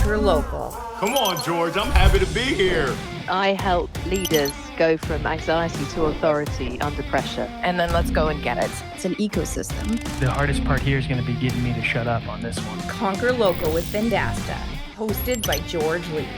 Conquer Local. Come on, George, I'm happy to be here. I help leaders go from anxiety to authority under pressure. And then let's go and get it. It's an ecosystem. The hardest part here is going to be getting me to shut up on this one. Conquer Local with Vendasta, hosted by George Lee.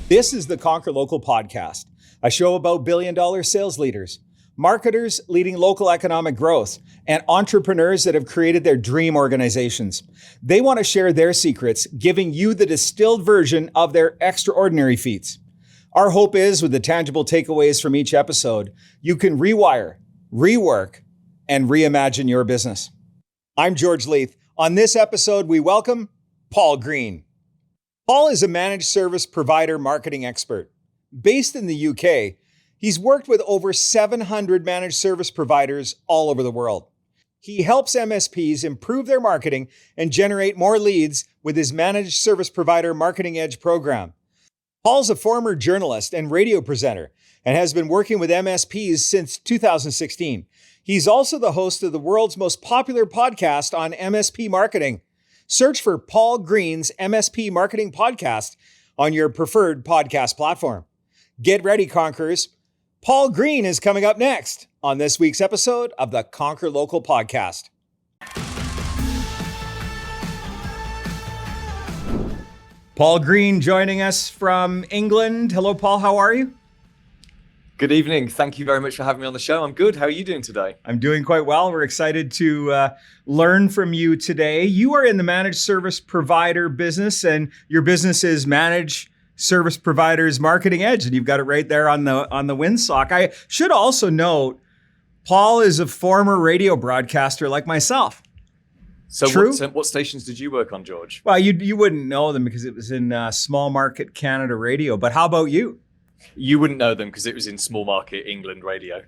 This is the Conquer Local podcast, a show about billion-dollar sales leaders, marketers leading local economic growth, and entrepreneurs that have created their dream organizations. They want to share their secrets, giving you the distilled version of their extraordinary feats. Our hope is, with the tangible takeaways from each episode, you can rewire, rework, and reimagine your business. I'm George Leith. On this episode, we welcome Paul Green. Paul is a managed service provider marketing expert. Based in the UK, he's worked with over 700 managed service providers all over the world. He helps MSPs improve their marketing and generate more leads with his Managed Service Provider Marketing Edge program. Paul's a former journalist and radio presenter and has been working with MSPs since 2016. He's also the host of the world's most popular podcast on MSP marketing. Search for Paul Green's MSP Marketing Podcast on your preferred podcast platform. Get ready, Conquerors. Paul Green is coming up next on this week's episode of the Conquer Local podcast. Paul Green joining us from England. Hello, Paul. How are you? Good evening. Thank you very much for having me on the show. I'm good. How are you doing today? I'm doing quite well. We're excited to learn from you today. You are in the managed service provider business, and your business is Managed Service Providers Marketing Edge, and you've got it right there on the windsock. I should also note, Paul is a former radio broadcaster like myself. So True? What stations did you work on, George? Well, you wouldn't know them because it was in small market Canada radio. But how about you? You wouldn't know them because it was in small market England radio.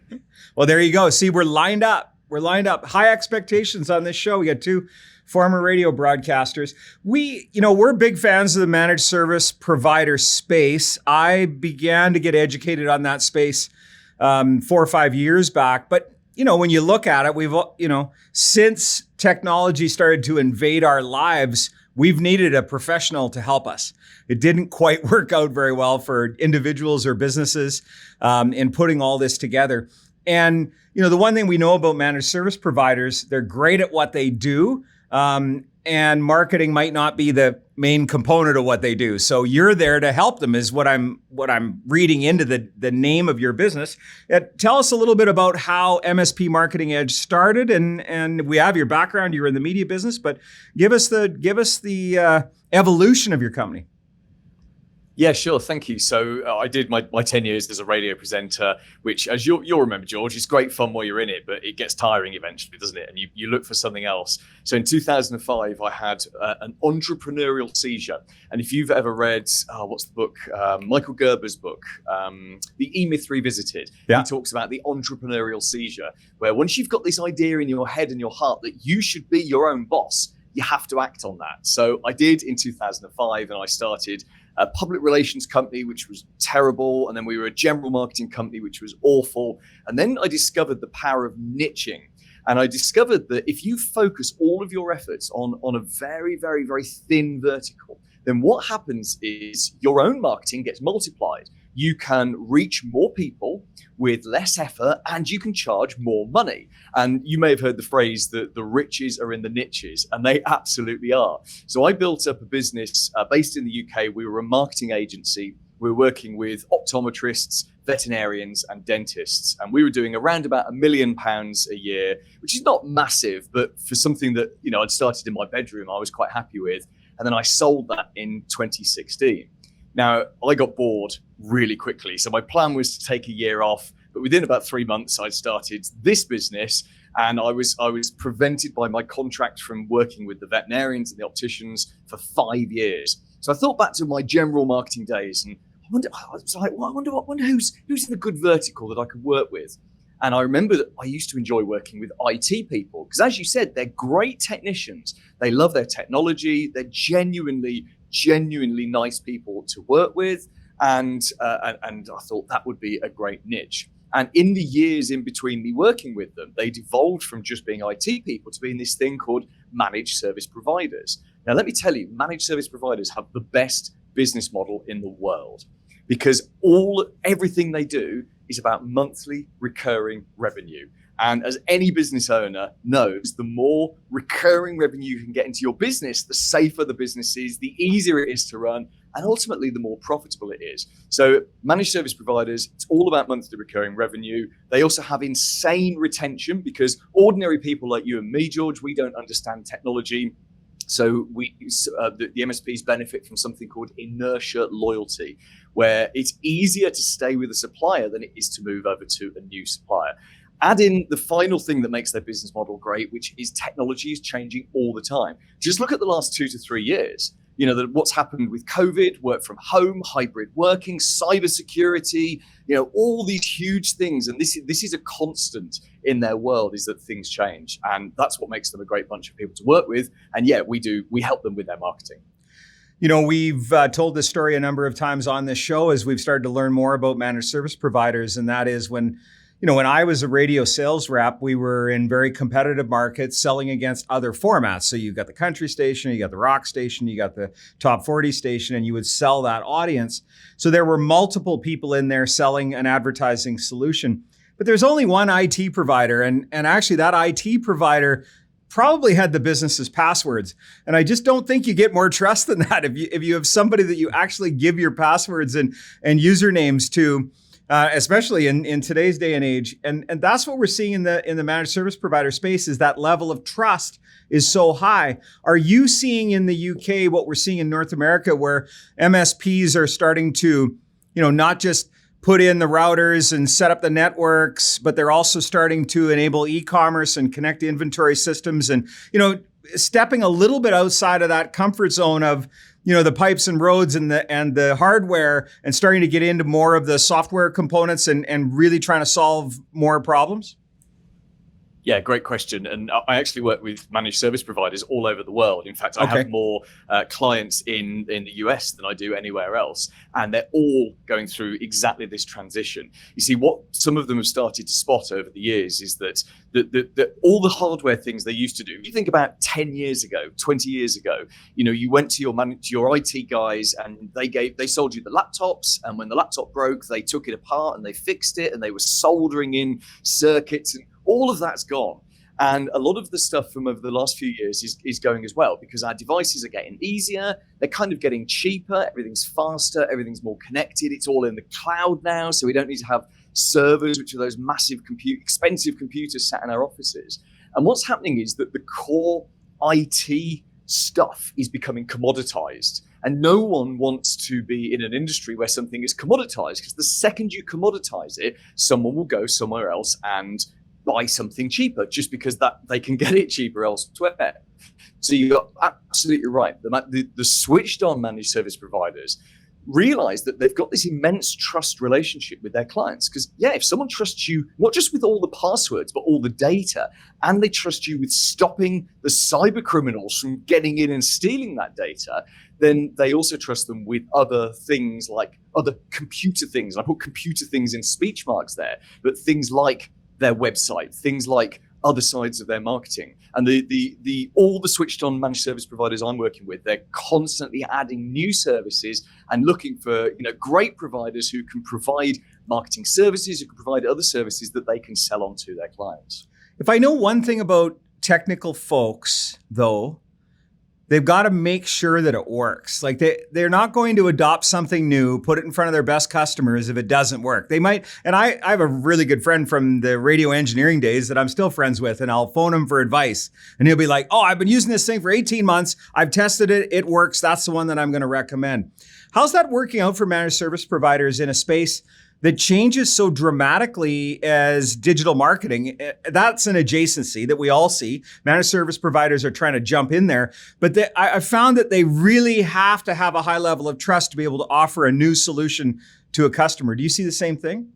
Well, there you go. See, we're lined up. High expectations on this show. We got two former radio broadcasters. We're big fans of the managed service provider space. I began to get educated on that space 4 or 5 years back. But, when you look at it, we've, since technology started to invade our lives, we've needed a professional to help us. It didn't quite work out very well for individuals or businesses in putting all this together. And, the one thing we know about managed service providers, they're great at what they do. And marketing might not be the main component of what they do. So you're there to help them is what I'm reading into the name of your business. Tell us a little bit about how MSP Marketing Edge started, and we have your background. You're in the media business, but give us the evolution of your company. Yeah, sure. Thank you. So I did my 10 years as a radio presenter, which, as you'll remember, George, is great fun while you're in it, but it gets tiring eventually, doesn't it? And you look for something else. So in 2005, I had an entrepreneurial seizure. And if you've ever read, what's the book? Michael Gerber's book, The E-Myth Revisited. Yeah. He talks about the entrepreneurial seizure, where once you've got this idea in your head and your heart that you should be your own boss, you have to act on that. So I did in 2005, and I started a public relations company, which was terrible. And then we were a general marketing company, which was awful. And then I discovered the power of niching. And I discovered that if you focus all of your efforts on a very, very, very thin vertical, then what happens is your own marketing gets multiplied. You can reach more people with less effort, and you can charge more money. And you may have heard the phrase that the riches are in the niches, and they absolutely are. So I built up a business based in the UK. We were a marketing agency. We were working with optometrists, veterinarians, and dentists. And we were doing around about £1 million a year, which is not massive, but for something that, I'd started in my bedroom, I was quite happy with. And then I sold that in 2016. Now, I got bored really quickly. So my plan was to take a year off, but within about 3 months, I started this business, and I was prevented by my contract from working with the veterinarians and the opticians for 5 years. So I thought back to my general marketing days, and I wonder who's in a good vertical that I could work with. And I remember that I used to enjoy working with IT people, because as you said, they're great technicians. They love their technology. They're genuinely nice people to work with. And I thought that would be a great niche. And in the years in between me working with them, they devolved from just being IT people to being this thing called managed service providers. Now, let me tell you, managed service providers have the best business model in the world because everything they do is about monthly recurring revenue. And as any business owner knows, the more recurring revenue you can get into your business, the safer the business is, the easier it is to run, and ultimately the more profitable it is. So managed service providers, it's all about monthly recurring revenue. They also have insane retention because ordinary people like you and me, George, we don't understand technology. So the MSPs benefit from something called inertia loyalty, where it's easier to stay with a supplier than it is to move over to a new supplier. Add in the final thing that makes their business model great, which is technology is changing all the time. Just look at the last 2 to 3 years. What's happened with COVID, work from home, hybrid working, cybersecurity, all these huge things. And this is a constant in their world, is that things change. And that's what makes them a great bunch of people to work with. And yeah, we help them with their marketing. We've told this story a number of times on this show as we've started to learn more about managed service providers. And that is when I was a radio sales rep, we were in very competitive markets selling against other formats. So you got the country station, you got the rock station, you got the top 40 station, and you would sell that audience. So there were multiple people in there selling an advertising solution. But there's only one IT provider. And actually that IT provider probably had the business's passwords. And I just don't think you get more trust than that. If you have somebody that you actually give your passwords and usernames to, especially in today's day and age. And that's what we're seeing in the managed service provider space, is that level of trust is so high. Are you seeing in the UK what we're seeing in North America, where MSPs are starting to, not just put in the routers and set up the networks, but they're also starting to enable e-commerce and connect inventory systems and, stepping a little bit outside of that comfort zone of, the pipes and roads and the hardware, and starting to get into more of the software components and really trying to solve more problems? Yeah, great question. And I actually work with managed service providers all over the world. In fact, I have more clients in the US than I do anywhere else. And they're all going through exactly this transition. You see, what some of them have started to spot over the years is that all the hardware things they used to do, if you think about 10 years ago, 20 years ago, you went to your IT guys and they sold you the laptops. And when the laptop broke, they took it apart and they fixed it and they were soldering in circuits, and all of that's gone. And a lot of the stuff from over the last few years is going as well, because our devices are getting easier. They're kind of getting cheaper. Everything's faster. Everything's more connected. It's all in the cloud now. So we don't need to have servers, which are those massive, expensive computers sat in our offices. And what's happening is that the core IT stuff is becoming commoditized. And no one wants to be in an industry where something is commoditized, because the second you commoditize it, someone will go somewhere else and buy something cheaper just because that they can get it cheaper elsewhere. So you're absolutely right. The switched on managed service providers realize that they've got this immense trust relationship with their clients. Because if someone trusts you, not just with all the passwords, but all the data, and they trust you with stopping the cyber criminals from getting in and stealing that data, then they also trust them with other things, like other computer things. I put computer things in speech marks there, but things like their website, things like other sides of their marketing. And all the switched on managed service providers I'm working with, they're constantly adding new services and looking for great providers who can provide marketing services, who can provide other services that they can sell on to their clients. If I know one thing about technical folks, though, they've got to make sure that it works. Like they're not going to adopt something new, put it in front of their best customers if it doesn't work. They might, and I have a really good friend from the radio engineering days that I'm still friends with, and I'll phone him for advice. And he'll be like, oh, I've been using this thing for 18 months. I've tested it. It works. That's the one that I'm going to recommend. How's that working out for managed service providers in a space that changes so dramatically as digital marketing? That's an adjacency that we all see. Managed service providers are trying to jump in there, but I found that they really have to have a high level of trust to be able to offer a new solution to a customer. Do you see the same thing?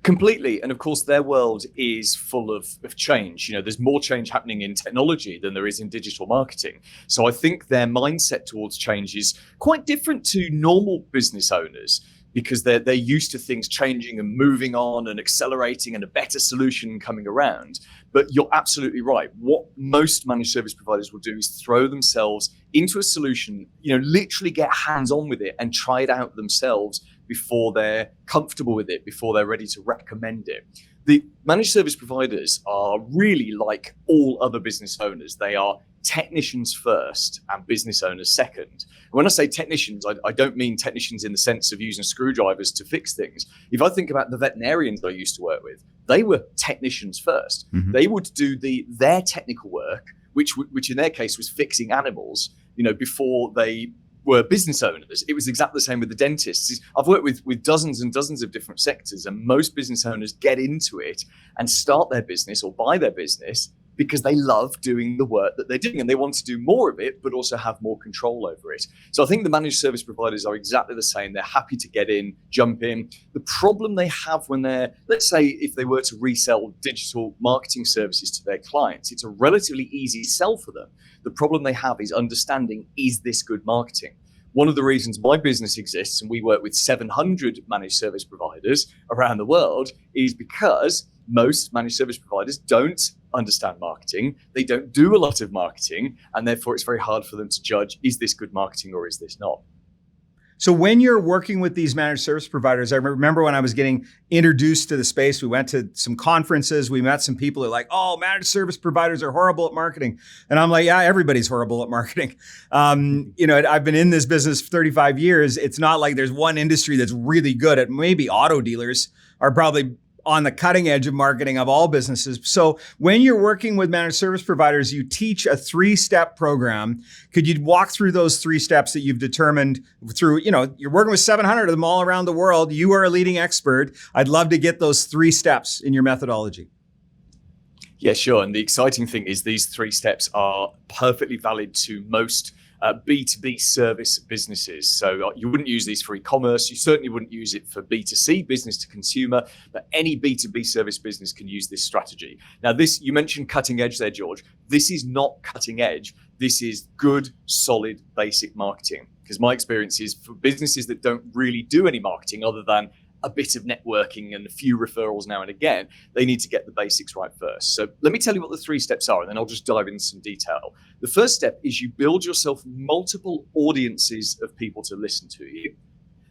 Completely. And of course, their world is full of change. There's more change happening in technology than there is in digital marketing. So I think their mindset towards change is quite different to normal business owners, because they're used to things changing and moving on and accelerating and a better solution coming around. But you're absolutely right. What most managed service providers will do is throw themselves into a solution, literally get hands-on with it and try it out themselves before they're comfortable with it, before they're ready to recommend it. The managed service providers are really like all other business owners. They are technicians first and business owners second. When I say technicians, I don't mean technicians in the sense of using screwdrivers to fix things. If I think about the veterinarians I used to work with, they were technicians first. Mm-hmm. They would do their technical work, which in their case was fixing animals, before they were business owners. It was exactly the same with the dentists. I've worked with dozens and dozens of different sectors, and most business owners get into it and start their business or buy their business because they love doing the work that they're doing and they want to do more of it, but also have more control over it. So I think the managed service providers are exactly the same. They're happy to get in, jump in. The problem they have when let's say if they were to resell digital marketing services to their clients, it's a relatively easy sell for them. The problem they have is understanding, is this good marketing? One of the reasons my business exists, and we work with 700 managed service providers around the world, is because most managed service providers don't understand marketing. They don't do a lot of marketing, and therefore it's very hard for them to judge, is this good marketing or is this not? So when you're working with these managed service providers, I remember when I was getting introduced to the space, we went to some conferences, we met some people who are like, oh, managed service providers are horrible at marketing. And I'm like, yeah, everybody's horrible at marketing. I've been in this business for 35 years. It's not like there's one industry that's really good at. Maybe auto dealers are probably on the cutting edge of marketing of all businesses. So when you're working with managed service providers, you teach a 3-step program. Could you walk through those 3 steps that you've determined through, you're working with 700 of them all around the world. You are a leading expert. I'd love to get those 3 steps in your methodology. Yeah, sure. And the exciting thing is these 3 steps are perfectly valid to most B2B service businesses. So you wouldn't use these for e-commerce. You certainly wouldn't use it for B2C, business to consumer, but any B2B service business can use this strategy. Now, you mentioned cutting edge there, George. This is not cutting edge. This is good, solid, basic marketing. Because my experience is for businesses that don't really do any marketing other than a bit of networking and a few referrals now and again, they need to get the basics right first. So let me tell you what the 3 steps are, and then I'll just dive into some detail. The first step is you build yourself multiple audiences of people to listen to you.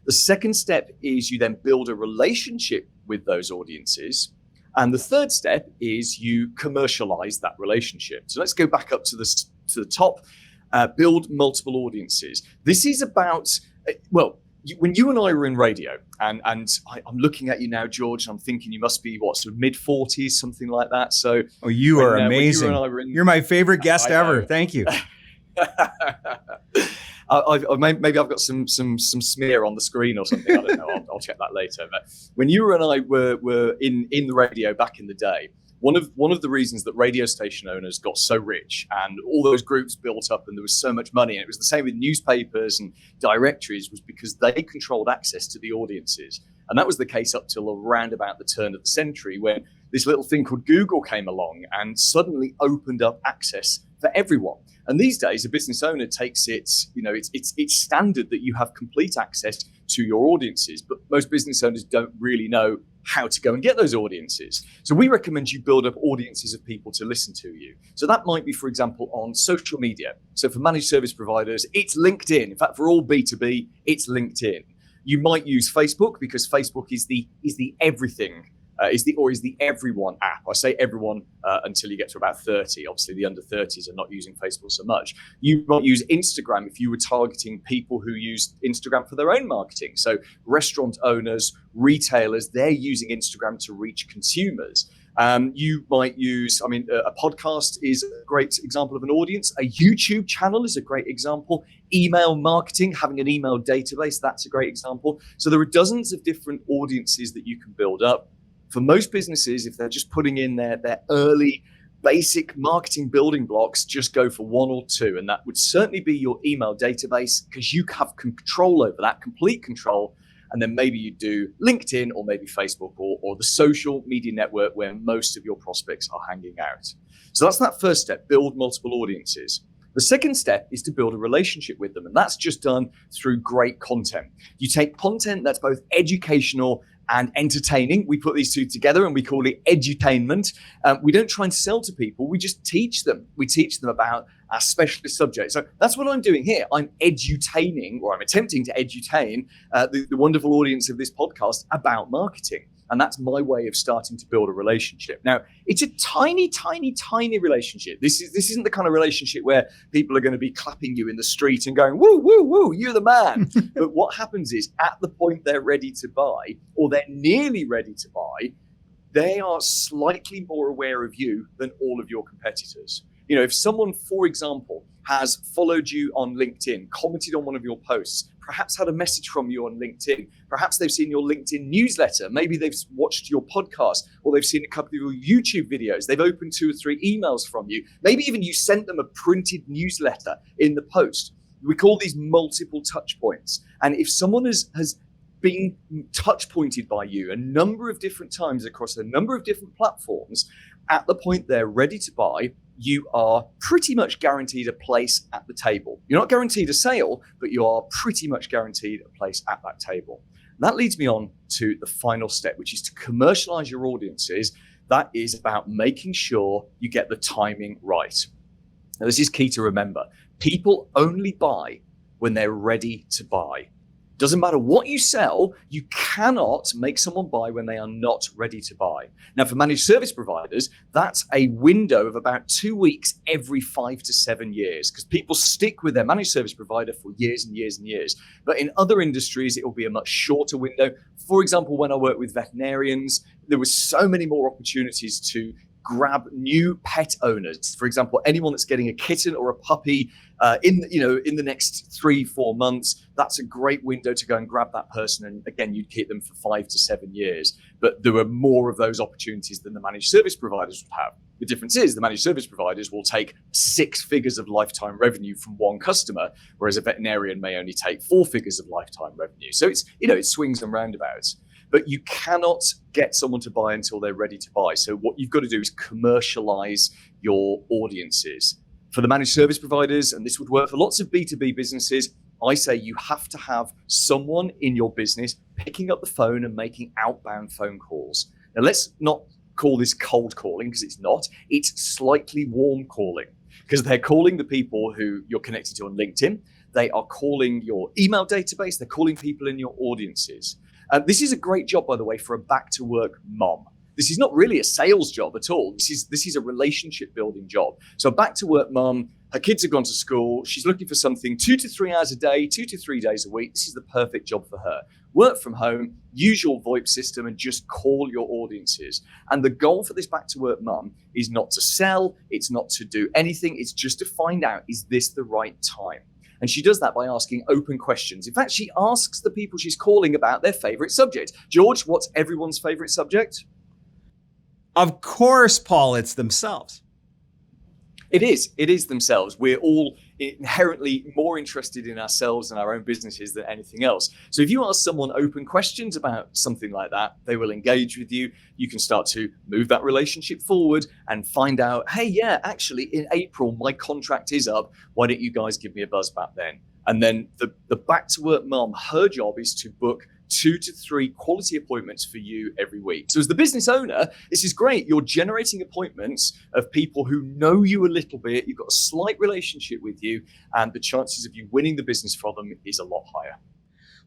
The second step is you then build a relationship with those audiences. And the third step is you commercialize that relationship. So let's go back up to the top, build multiple audiences. This is about, when you and I were in radio, and I'm looking at you now, George, and I'm thinking you must be sort of mid-40s, something like that. So, you are amazing. You're my favorite guest ever. Thank you. Maybe I've got some smear on the screen or something. I don't know. I'll check that later. But when you and I were in the radio back in the day, one of the reasons that radio station owners got so rich and all those groups built up and there was so much money, and it was the same with newspapers and directories, was because they controlled access to the audiences. And that was the case up till around about the turn of the century, when this little thing called Google came along and suddenly opened up access for everyone. And these days, a business owner takes it's standard that you have complete access to your audiences, but most business owners don't really know how to go and get those audiences. So we recommend you build up audiences of people to listen to you. So that might be, for example, on social media. So for managed service providers, it's LinkedIn. In fact, for all B2B, it's LinkedIn. You might use Facebook because Facebook is the everything. Is the everyone app. I say everyone until you get to about 30. Obviously, the under 30s are not using Facebook so much. You might use Instagram if you were targeting people who use Instagram for their own marketing. So restaurant owners, retailers, they're using Instagram to reach consumers. You might use, a podcast is a great example of an audience. A YouTube channel is a great example. Email marketing, having an email database, that's a great example. So there are dozens of different audiences that you can build up. For most businesses, if they're just putting in their early basic marketing building blocks, just go for 1 or 2. And that would certainly be your email database, because you have control over that, complete control. And then maybe you do LinkedIn or maybe Facebook or the social media network where most of your prospects are hanging out. So that's that first step, build multiple audiences. The second step is to build a relationship with them. And that's just done through great content. You take content that's both educational and entertaining. We put these two together and we call it edutainment. We don't try and sell to people. We just teach them. We teach them about our specialist subject. So that's what I'm doing here. I'm edutaining, or I'm attempting to edutain the wonderful audience of this podcast about marketing. And that's my way of starting to build a relationship. Now, it's a tiny, tiny, tiny relationship. This isn't the kind of relationship where people are going to be clapping you in the street and going, woo, woo, woo, you're the man. But what happens is at the point they're ready to buy, or they're nearly ready to buy, they are slightly more aware of you than all of your competitors. You know, if someone, for example, has followed you on LinkedIn, commented on one of your posts, perhaps had a message from you on LinkedIn, perhaps they've seen your LinkedIn newsletter, maybe they've watched your podcast, or they've seen a couple of your YouTube videos, they've opened 2 or 3 emails from you, maybe even you sent them a printed newsletter in the post. We call these multiple touch points. And if someone has been touch pointed by you a number of different times across a number of different platforms, at the point they're ready to buy, you are pretty much guaranteed a place at the table. You're not guaranteed a sale, but you are pretty much guaranteed a place at that table. And that leads me on to the final step, which is to commercialize your audiences. That is about making sure you get the timing right. Now, this is key to remember. People only buy when they're ready to buy. Doesn't matter what you sell, you cannot make someone buy when they are not ready to buy. Now, for managed service providers, that's a window of about 2 weeks every 5 to 7 years, because people stick with their managed service provider for years and years and years. But in other industries, it will be a much shorter window. For example, when I work with veterinarians, there were so many more opportunities to grab new pet owners. For example, anyone that's getting a kitten or a puppy in the next 3-4 months, that's a great window to go and grab that person. And again, you'd keep them for 5 to 7 years. But there were more of those opportunities than the managed service providers would have. The difference is the managed service providers will take 6 figures of lifetime revenue from one customer, whereas a veterinarian may only take 4 figures of lifetime revenue. So it swings and roundabouts. But you cannot get someone to buy until they're ready to buy. So what you've got to do is commercialize your audiences. For the managed service providers, and this would work for lots of B2B businesses, I say you have to have someone in your business picking up the phone and making outbound phone calls. Now, let's not call this cold calling, because it's not. It's slightly warm calling, because they're calling the people who you're connected to on LinkedIn. They are calling your email database. They're calling people in your audiences. This is a great job, by the way, for a back-to-work mom. This is not really a sales job at all. This is a relationship-building job. So a back-to-work mom, her kids have gone to school. She's looking for something 2 to 3 hours a day, 2 to 3 days a week. This is the perfect job for her. Work from home, use your VoIP system, and just call your audiences. And the goal for this back-to-work mom is not to sell. It's not to do anything. It's just to find out, is this the right time? And she does that by asking open questions. In fact, she asks the people she's calling about their favorite subject. George, what's everyone's favorite subject? Of course, Paul, it's themselves. It is themselves. We're all inherently more interested in ourselves and our own businesses than anything else. So if you ask someone open questions about something like that, they will engage with you. You can start to move that relationship forward and find out, hey, yeah, actually in April, my contract is up. Why don't you guys give me a buzz back then? And then the back to work mom, her job is to book 2 to 3 quality appointments for you every week. So as the business owner, this is great. You're generating appointments of people who know you a little bit. You've got a slight relationship with you, and the chances of you winning the business for them is a lot higher.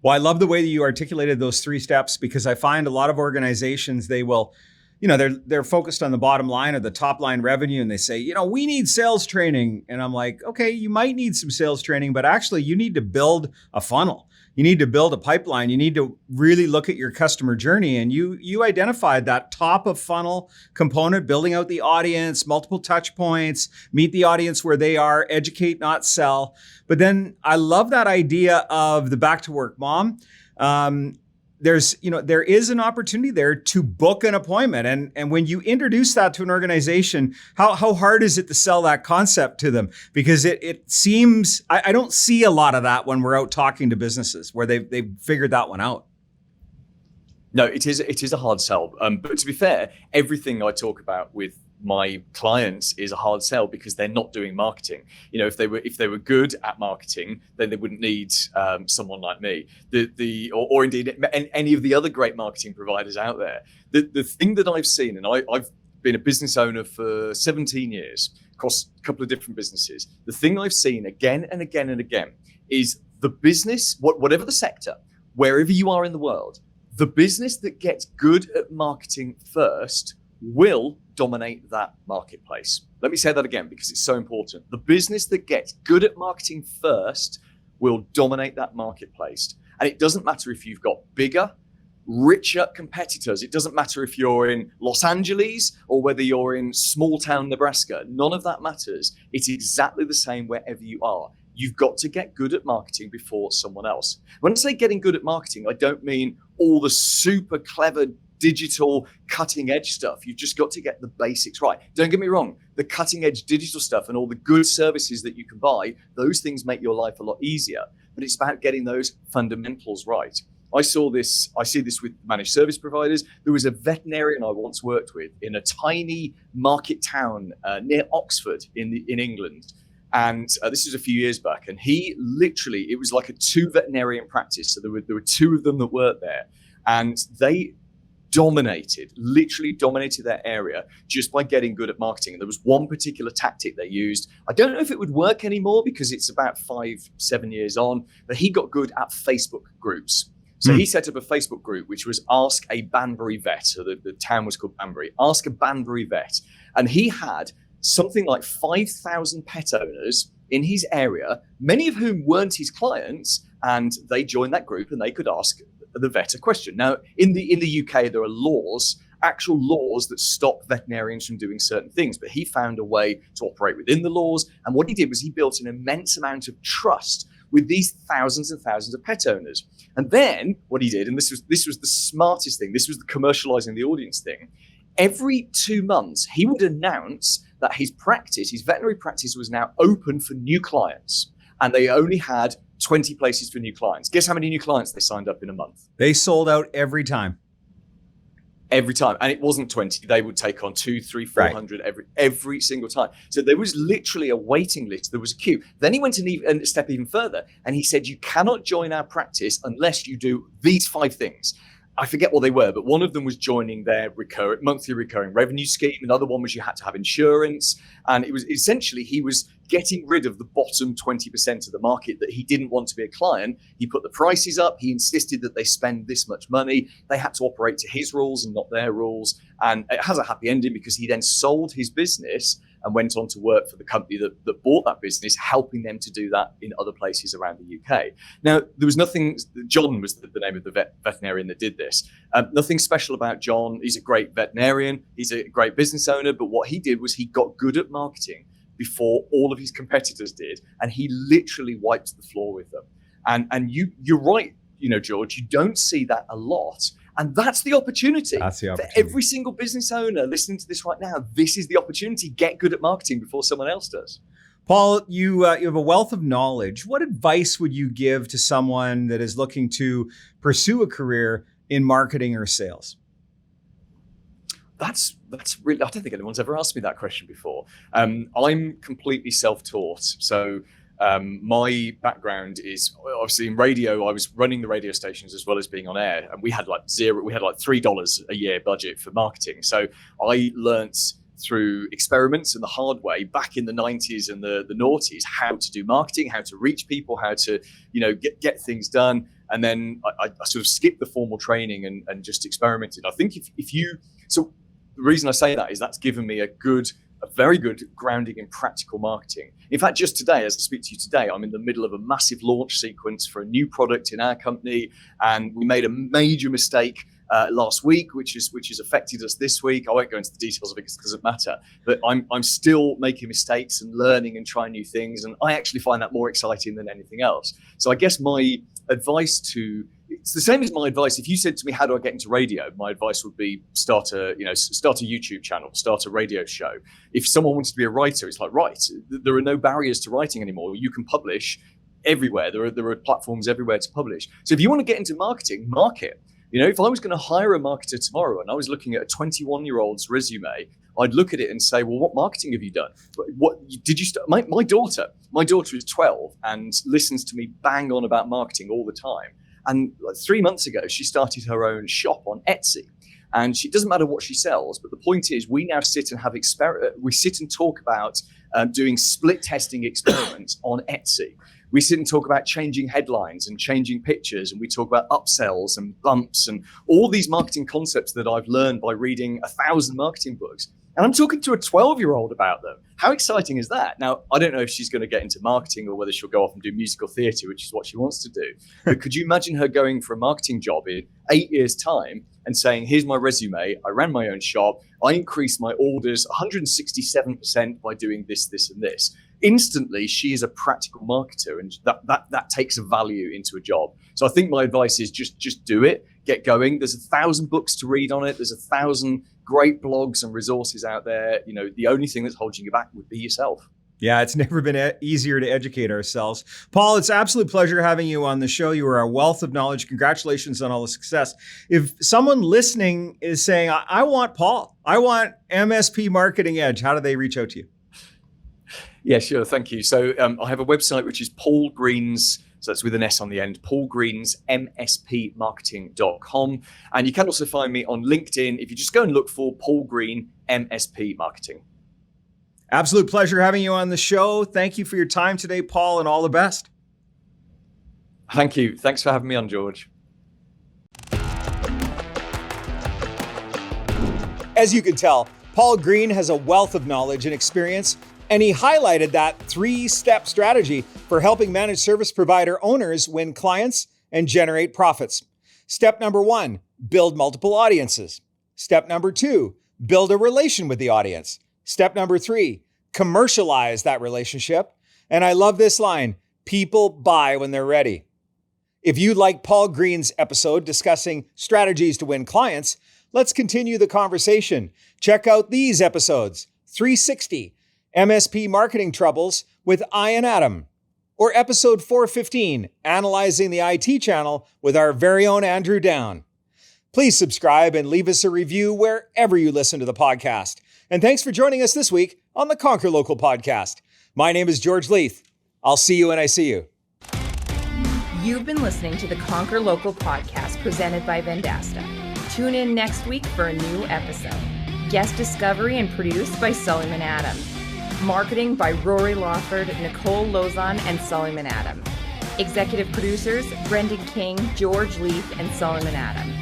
Well, I love the way that you articulated those 3 steps, because I find a lot of organizations, they will, they're focused on the bottom line or the top line revenue, and they say, we need sales training. And I'm like, okay, you might need some sales training, but actually you need to build a funnel. You need to build a pipeline. You need to really look at your customer journey. And you identified that top of funnel component, building out the audience, multiple touch points, meet the audience where they are, educate, not sell. But then I love that idea of the back to work mom. There is an opportunity there to book an appointment. And when you introduce that to an organization, how hard is it to sell that concept to them? Because it seems, I don't see a lot of that when we're out talking to businesses where they've figured that one out. No, it is a hard sell. But to be fair, everything I talk about with my clients is a hard sell because they're not doing marketing. You know, if they were good at marketing, then they wouldn't need someone like me. Or indeed any of the other great marketing providers out there. The thing that I've seen, and I've been a business owner for 17 years across a couple of different businesses. The thing I've seen again and again and again is the business, whatever the sector, wherever you are in the world, the business that gets good at marketing first will dominate that marketplace. Let me say that again because it's so important. The business that gets good at marketing first will dominate that marketplace. And it doesn't matter if you've got bigger, richer competitors. It doesn't matter if you're in Los Angeles or whether you're in small town Nebraska. None of that matters. It's exactly the same wherever you are. You've got to get good at marketing before someone else. When I say getting good at marketing, I don't mean all the super clever digital cutting edge stuff. You've just got to get the basics right. Don't get me wrong, the cutting edge digital stuff and all the good services that you can buy, those things make your life a lot easier. But it's about getting those fundamentals right. I see this with managed service providers. There was a veterinarian I once worked with in a tiny market town near Oxford in England. And this was a few years back. And he literally, it was like a 2 veterinarian practice. So there were 2 of them that worked there. And they literally dominated their area just by getting good at marketing. And there was one particular tactic they used. I don't know if it would work anymore because it's about 5-7 years on, but he got good at Facebook groups. So he set up a Facebook group, which was Ask a Banbury Vet. So the town was called Banbury. Ask a Banbury Vet. And he had something like 5,000 pet owners in his area, many of whom weren't his clients. And they joined that group and they could ask the vet a question. Now, in the UK, there are actual laws that stop veterinarians from doing certain things. But he found a way to operate within the laws. And what he did was he built an immense amount of trust with these thousands and thousands of pet owners. And then what he did, and this was the smartest thing, this was the commercializing the audience thing. Every 2 months, he would announce that his veterinary practice was now open for new clients. And they only had 20 places for new clients. Guess how many new clients they signed up in a month? They sold out every time. Every time. And it wasn't 20. They would take on 200, 300, 400 every single time. So there was literally a waiting list. There was a queue. Then he went a step even further and he said, you cannot join our practice unless you do these 5 things. I forget what they were, but one of them was joining their monthly recurring revenue scheme. Another one was you had to have insurance. And it was essentially, he was getting rid of the bottom 20% of the market that he didn't want to be a client. He put the prices up. He insisted that they spend this much money. They had to operate to his rules and not their rules. And it has a happy ending because he then sold his business and went on to work for the company that bought that business, helping them to do that in other places around the UK. Now, there was nothing, John was the name of the veterinarian that did this. Nothing special about John. He's a great veterinarian. He's a great business owner. But what he did was he got good at marketing before all of his competitors did. And he literally wiped the floor with them. And you're right, George, you don't see that a lot. And that's the opportunity. For every single business owner listening to this right now. This is the opportunity. Get good at marketing before someone else does. Paul, you have a wealth of knowledge. What advice would you give to someone that is looking to pursue a career in marketing or sales? That's really, I don't think anyone's ever asked me that question before. I'm completely self-taught. So my background is obviously in radio. I was running the radio stations as well as being on air, and we had like $3 a year budget for marketing. So I learnt through experiments and the hard way back in the 90s and the noughties how to do marketing, how to reach people, how to get things done. And then I sort of skipped the formal training and just experimented. I think so the reason I say that is that's given me a very good grounding in practical marketing. In fact, just today, as I speak to you today, I'm in the middle of a massive launch sequence for a new product in our company. And we made a major mistake last week, which has affected us this week. I won't go into the details of it because it doesn't matter. But I'm still making mistakes and learning and trying new things. And I actually find that more exciting than anything else. So I guess my advice it's the same as my advice. If you said to me, how do I get into radio? My advice would be start a YouTube channel, start a radio show. If someone wants to be a writer, it's like, right, there are no barriers to writing anymore. You can publish everywhere. There are platforms everywhere to publish. So if you want to get into marketing, market. You know, if I was going to hire a marketer tomorrow and I was looking at a 21-year-old's resume, I'd look at it and say, well, what marketing have you done? What did you start? My daughter is 12 and listens to me bang on about marketing all the time. And like 3 months ago, she started her own shop on Etsy. And it doesn't matter what she sells, but the point is we now sit and we sit and talk about doing split testing experiments on Etsy. We sit and talk about changing headlines and changing pictures, and we talk about upsells and bumps and all these marketing concepts that I've learned by reading 1,000 marketing books. And I'm talking to a 12-year-old about them. How exciting is that? Now, I don't know if she's going to get into marketing or whether she'll go off and do musical theatre, which is what she wants to do. But could you imagine her going for a marketing job in 8 years' time and saying, here's my resume, I ran my own shop, I increased my orders 167% by doing this, this, and this. Instantly, she is a practical marketer, and that takes a value into a job. So I think my advice is just do it, get going. There's 1,000 books to read on it. There's 1,000 great blogs and resources out there. You know, the only thing that's holding you back would be yourself. Yeah, it's never been easier to educate ourselves. Paul, it's an absolute pleasure having you on the show. You are a wealth of knowledge. Congratulations on all the success. If someone listening is saying, I want Paul, I want MSP Marketing Edge, how do they reach out to you? Yeah, sure. Thank you. So I have a website, which is Paul Green's, so that's with an S on the end, Paul Green's MSPmarketing.com. And you can also find me on LinkedIn if you just go and look for Paul Green MSP Marketing. Absolute pleasure having you on the show. Thank you for your time today, Paul, and all the best. Thank you. Thanks for having me on, George. As you can tell, Paul Green has a wealth of knowledge and experience, and he highlighted that 3-step strategy for helping managed service provider owners win clients and generate profits. Step number 1, build multiple audiences. Step number 2, build a relation with the audience. Step number 3, commercialize that relationship. And I love this line, people buy when they're ready. If you like Paul Green's episode discussing strategies to win clients, let's continue the conversation. Check out these episodes, 360, MSP Marketing Troubles with Ian Adam, or episode 415, Analyzing the IT Channel with our very own Andrew Down. Please subscribe and leave us a review wherever you listen to the podcast. And thanks for joining us this week on the Conquer Local podcast. My name is George Leith. I'll see you when I see you. You've been listening to the Conquer Local podcast presented by Vendasta. Tune in next week for a new episode. Guest discovery and produced by Sullivan Adam. Marketing by Rory Lawford, Nicole Lozon, and Sullivan Adam. Executive producers, Brendan King, George Leith, and Sullivan Adam.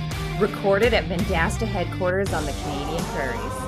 Recorded at Vendasta headquarters on the Canadian Prairies.